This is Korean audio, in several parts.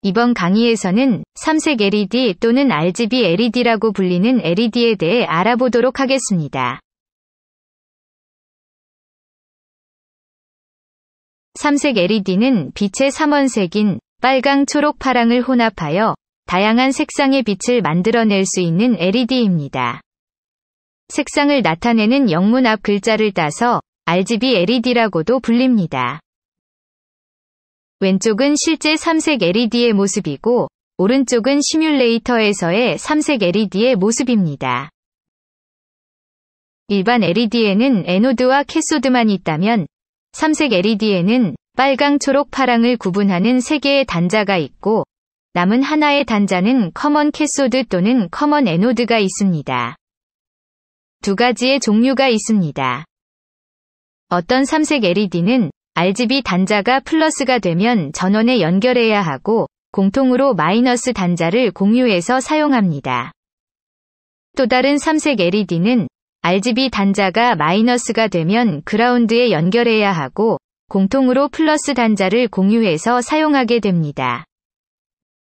이번 강의에서는 삼색 LED 또는 RGB LED라고 불리는 LED에 대해 알아보도록 하겠습니다. 삼색 LED는 빛의 3원색인 빨강, 초록, 파랑을 혼합하여 다양한 색상의 빛을 만들어낼 수 있는 LED입니다. 색상을 나타내는 영문 앞 글자를 따서 RGB LED라고도 불립니다. 왼쪽은 실제 삼색 LED의 모습이고 오른쪽은 시뮬레이터에서의 삼색 LED의 모습입니다. 일반 LED에는 에노드와 캐소드만 있다면 삼색 LED에는 빨강, 초록, 파랑을 구분하는 3개의 단자가 있고 남은 하나의 단자는 커먼 캐소드 또는 커먼 에노드가 있습니다. 두 가지의 종류가 있습니다. 어떤 삼색 LED는 RGB 단자가 플러스가 되면 전원에 연결해야 하고 공통으로 마이너스 단자를 공유해서 사용합니다. 또 다른 삼색 LED는 RGB 단자가 마이너스가 되면 그라운드에 연결해야 하고 공통으로 플러스 단자를 공유해서 사용하게 됩니다.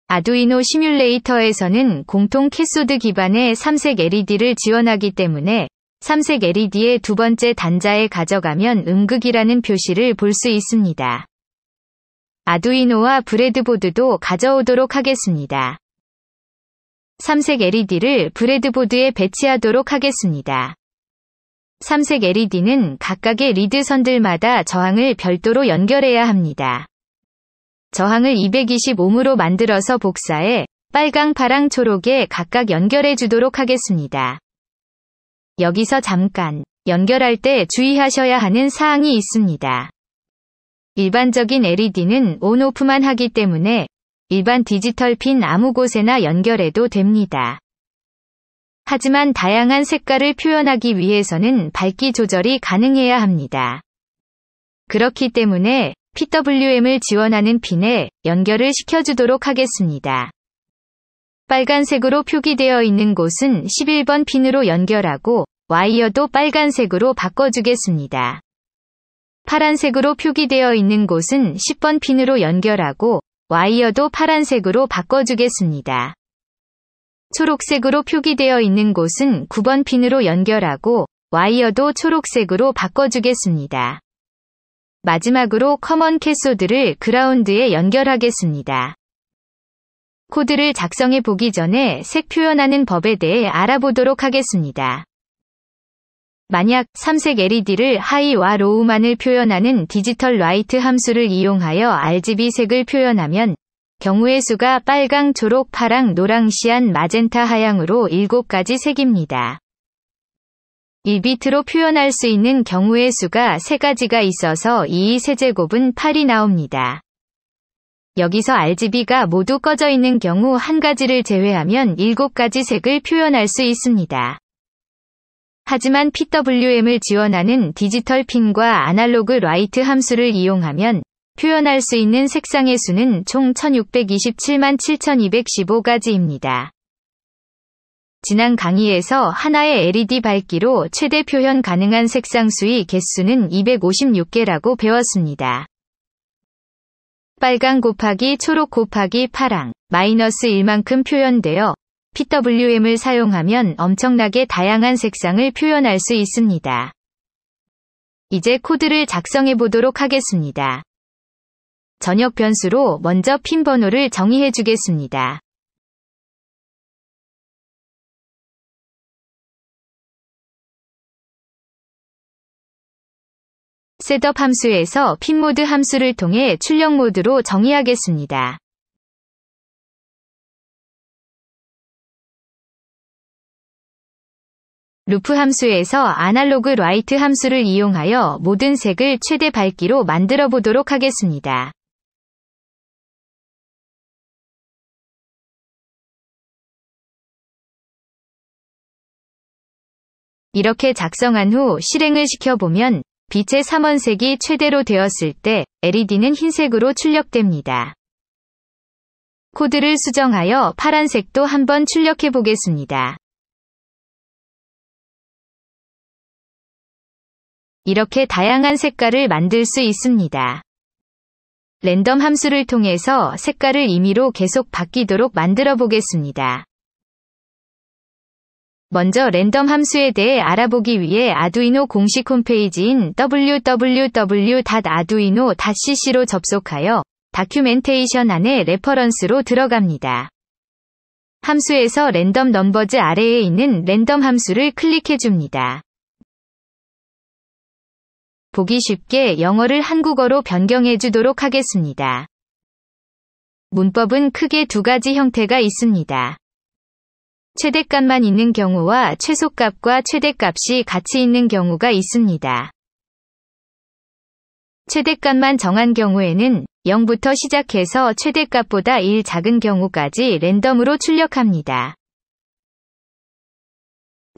아두이노 시뮬레이터에서는 공통 캐소드 기반의 삼색 LED를 지원하기 때문에 삼색 LED의 두 번째 단자에 가져가면 음극이라는 표시를 볼 수 있습니다. 아두이노와 브레드보드도 가져오도록 하겠습니다. 삼색 LED를 브레드보드에 배치하도록 하겠습니다. 삼색 LED는 각각의 리드 선들마다 저항을 별도로 연결해야 합니다. 저항을 220ohm으로 만들어서 복사해 빨강, 파랑, 초록에 각각 연결해 주도록 하겠습니다. 여기서 잠깐 연결할 때 주의하셔야 하는 사항이 있습니다. 일반적인 LED는 온-오프만 하기 때문에 일반 디지털 핀 아무 곳에나 연결해도 됩니다. 하지만 다양한 색깔을 표현하기 위해서는 밝기 조절이 가능해야 합니다. 그렇기 때문에 PWM을 지원하는 핀에 연결을 시켜주도록 하겠습니다. 빨간색으로 표기되어 있는 곳은 11번 핀으로 연결하고 와이어도 빨간색으로 바꿔주겠습니다. 파란색으로 표기되어 있는 곳은 10번 핀으로 연결하고 와이어도 파란색으로 바꿔주겠습니다. 초록색으로 표기되어 있는 곳은 9번 핀으로 연결하고 와이어도 초록색으로 바꿔주겠습니다. 마지막으로 커먼 캐소드를 그라운드에 연결하겠습니다. 코드를 작성해 보기 전에 색 표현하는 법에 대해 알아보도록 하겠습니다. 만약 삼색 LED를 하이와 로우만을 표현하는 디지털 라이트 함수를 이용하여 RGB 색을 표현하면 경우의 수가 빨강, 초록, 파랑, 노랑, 시안, 마젠타, 하양으로 7가지 색입니다. 1비트로 표현할 수 있는 경우의 수가 3가지가 있어서 2 세제곱은 8이 나옵니다. 여기서 RGB가 모두 꺼져 있는 경우 한 가지를 제외하면 7가지 색을 표현할 수 있습니다. 하지만 PWM을 지원하는 디지털 핀과 아날로그 라이트 함수를 이용하면 표현할 수 있는 색상의 수는 총 1627만 7215가지입니다. 지난 강의에서 하나의 LED 밝기로 최대 표현 가능한 색상수의 개수는 256개라고 배웠습니다. 빨강 곱하기 초록 곱하기 파랑, 마이너스 1만큼 표현되어 PWM을 사용하면 엄청나게 다양한 색상을 표현할 수 있습니다. 이제 코드를 작성해 보도록 하겠습니다. 전역 변수로 먼저 핀 번호를 정의해 주겠습니다. 셋업 함수에서 핀모드 함수를 통해 출력 모드로 정의하겠습니다. 루프 함수에서 아날로그 라이트 함수를 이용하여 모든 색을 최대 밝기로 만들어 보도록 하겠습니다. 이렇게 작성한 후 실행을 시켜보면 빛의 3원색이 최대로 되었을 때 LED는 흰색으로 출력됩니다. 코드를 수정하여 파란색도 한번 출력해 보겠습니다. 이렇게 다양한 색깔을 만들 수 있습니다. 랜덤 함수를 통해서 색깔을 임의로 계속 바뀌도록 만들어 보겠습니다. 먼저 랜덤 함수에 대해 알아보기 위해 아두이노 공식 홈페이지인 www.arduino.cc로 접속하여 다큐멘테이션 안에 레퍼런스로 들어갑니다. 함수에서 랜덤 넘버즈 아래에 있는 랜덤 함수를 클릭해 줍니다. 보기 쉽게 영어를 한국어로 변경해 주도록 하겠습니다. 문법은 크게 두 가지 형태가 있습니다. 최대값만 있는 경우와 최소값과 최대값이 같이 있는 경우가 있습니다. 최대값만 정한 경우에는 0부터 시작해서 최대값보다 1 작은 경우까지 랜덤으로 출력합니다.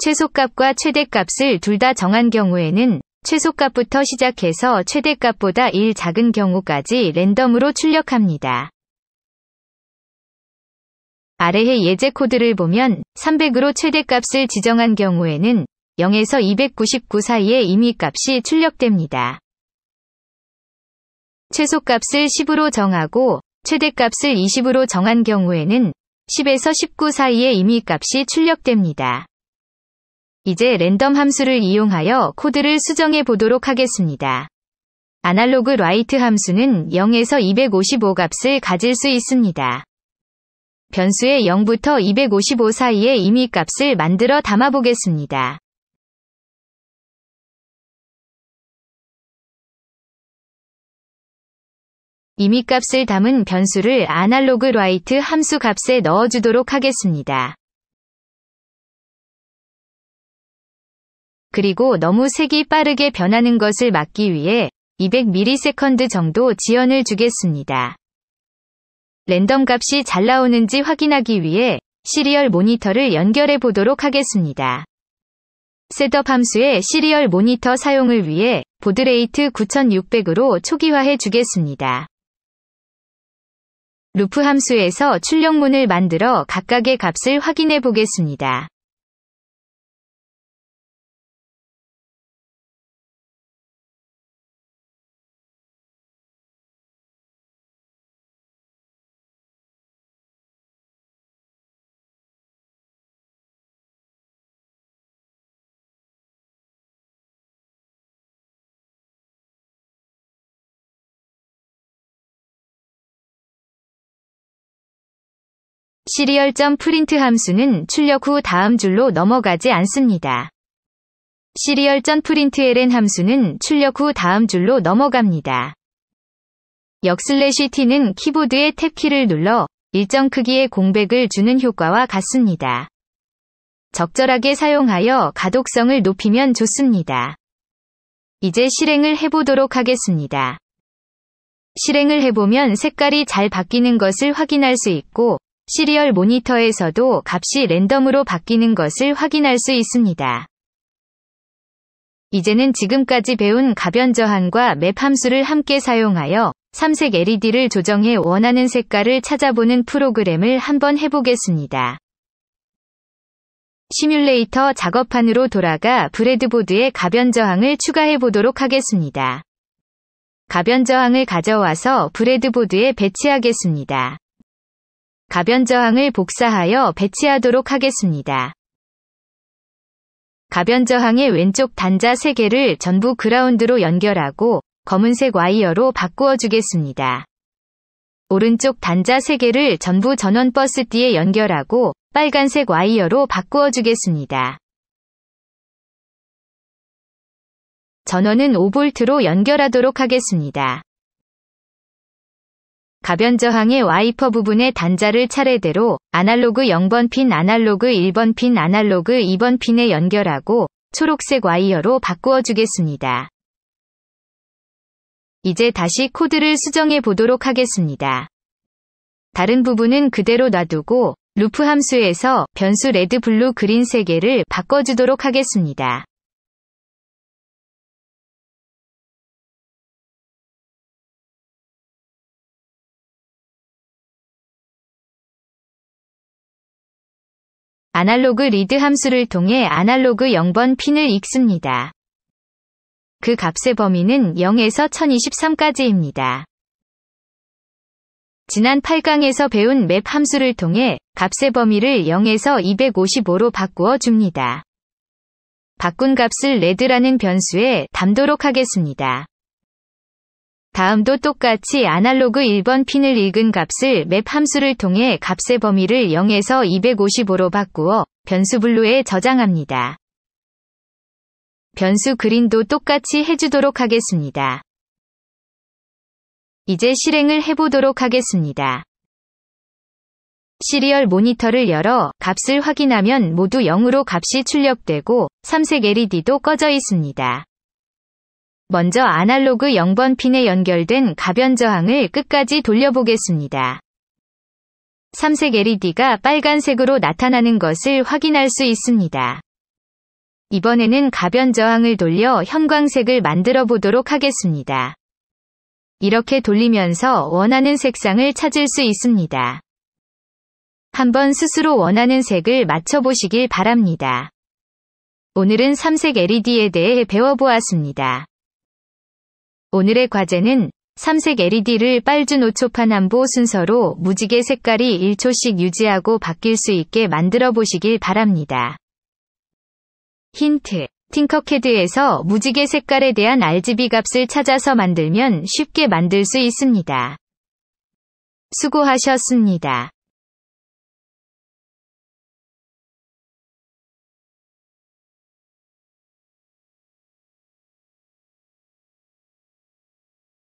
최소값과 최대값을 둘 다 정한 경우에는 최소값부터 시작해서 최대값보다 1 작은 경우까지 랜덤으로 출력합니다. 아래의 예제 코드를 보면 300으로 최대값을 지정한 경우에는 0에서 299 사이에 임의값이 출력됩니다. 최소값을 10으로 정하고 최대값을 20으로 정한 경우에는 10에서 19 사이에 임의값이 출력됩니다. 이제 랜덤 함수를 이용하여 코드를 수정해 보도록 하겠습니다. 아날로그 라이트 함수는 0에서 255 값을 가질 수 있습니다. 변수의 0부터 255 사이에 임의값을 만들어 담아 보겠습니다. 임의값을 담은 변수를 아날로그 라이트 함수 값에 넣어주도록 하겠습니다. 그리고 너무 색이 빠르게 변하는 것을 막기 위해 200ms 정도 지연을 주겠습니다. 랜덤 값이 잘 나오는지 확인하기 위해 시리얼 모니터를 연결해 보도록 하겠습니다. 셋업 함수의 시리얼 모니터 사용을 위해 보드레이트 9600으로 초기화해 주겠습니다. 루프 함수에서 출력문을 만들어 각각의 값을 확인해 보겠습니다. 시리얼.프린트 함수는 출력 후 다음 줄로 넘어가지 않습니다. 시리얼.println 함수는 출력 후 다음 줄로 넘어갑니다. 역/t는 키보드의 탭키를 눌러 일정 크기의 공백을 주는 효과와 같습니다. 적절하게 사용하여 가독성을 높이면 좋습니다. 이제 실행을 해보도록 하겠습니다. 실행을 해보면 색깔이 잘 바뀌는 것을 확인할 수 있고 시리얼 모니터에서도 값이 랜덤으로 바뀌는 것을 확인할 수 있습니다. 이제는 지금까지 배운 가변 저항과 맵 함수를 함께 사용하여 삼색 LED를 조정해 원하는 색깔을 찾아보는 프로그램을 한번 해보겠습니다. 시뮬레이터 작업판으로 돌아가 브레드보드에 가변 저항을 추가해 보도록 하겠습니다. 가변 저항을 가져와서 브레드보드에 배치하겠습니다. 가변 저항을 복사하여 배치하도록 하겠습니다. 가변 저항의 왼쪽 단자 3개를 전부 그라운드로 연결하고 검은색 와이어로 바꾸어 주겠습니다. 오른쪽 단자 3개를 전부 전원 버스띠에 연결하고 빨간색 와이어로 바꾸어 주겠습니다. 전원은 5V로 연결하도록 하겠습니다. 가변 저항의 와이퍼 부분의 단자를 차례대로 아날로그 0번 핀, 아날로그 1번 핀, 아날로그 2번 핀에 연결하고 초록색 와이어로 바꾸어 주겠습니다. 이제 다시 코드를 수정해 보도록 하겠습니다. 다른 부분은 그대로 놔두고 루프 함수에서 변수 레드, 블루, 그린 3개를 바꿔주도록 하겠습니다. 아날로그 리드 함수를 통해 아날로그 0번 핀을 읽습니다. 그 값의 범위는 0에서 1023까지입니다. 지난 8강에서 배운 맵 함수를 통해 값의 범위를 0에서 255로 바꾸어 줍니다. 바꾼 값을 레드라는 변수에 담도록 하겠습니다. 다음도 똑같이 아날로그 1번 핀을 읽은 값을 맵 함수를 통해 값의 범위를 0에서 255로 바꾸어 변수 블루에 저장합니다. 변수 그린도 똑같이 해주도록 하겠습니다. 이제 실행을 해보도록 하겠습니다. 시리얼 모니터를 열어 값을 확인하면 모두 0으로 값이 출력되고 삼색 LED도 꺼져 있습니다. 먼저 아날로그 0번 핀에 연결된 가변 저항을 끝까지 돌려보겠습니다. 삼색 LED가 빨간색으로 나타나는 것을 확인할 수 있습니다. 이번에는 가변 저항을 돌려 형광색을 만들어 보도록 하겠습니다. 이렇게 돌리면서 원하는 색상을 찾을 수 있습니다. 한번 스스로 원하는 색을 맞춰보시길 바랍니다. 오늘은 삼색 LED에 대해 배워보았습니다. 오늘의 과제는 삼색 LED를 빨주노초판 한보 순서로 무지개 색깔이 1초씩 유지하고 바뀔 수 있게 만들어 보시길 바랍니다. 힌트. 팅커캐드에서 무지개 색깔에 대한 RGB 값을 찾아서 만들면 쉽게 만들 수 있습니다. 수고하셨습니다.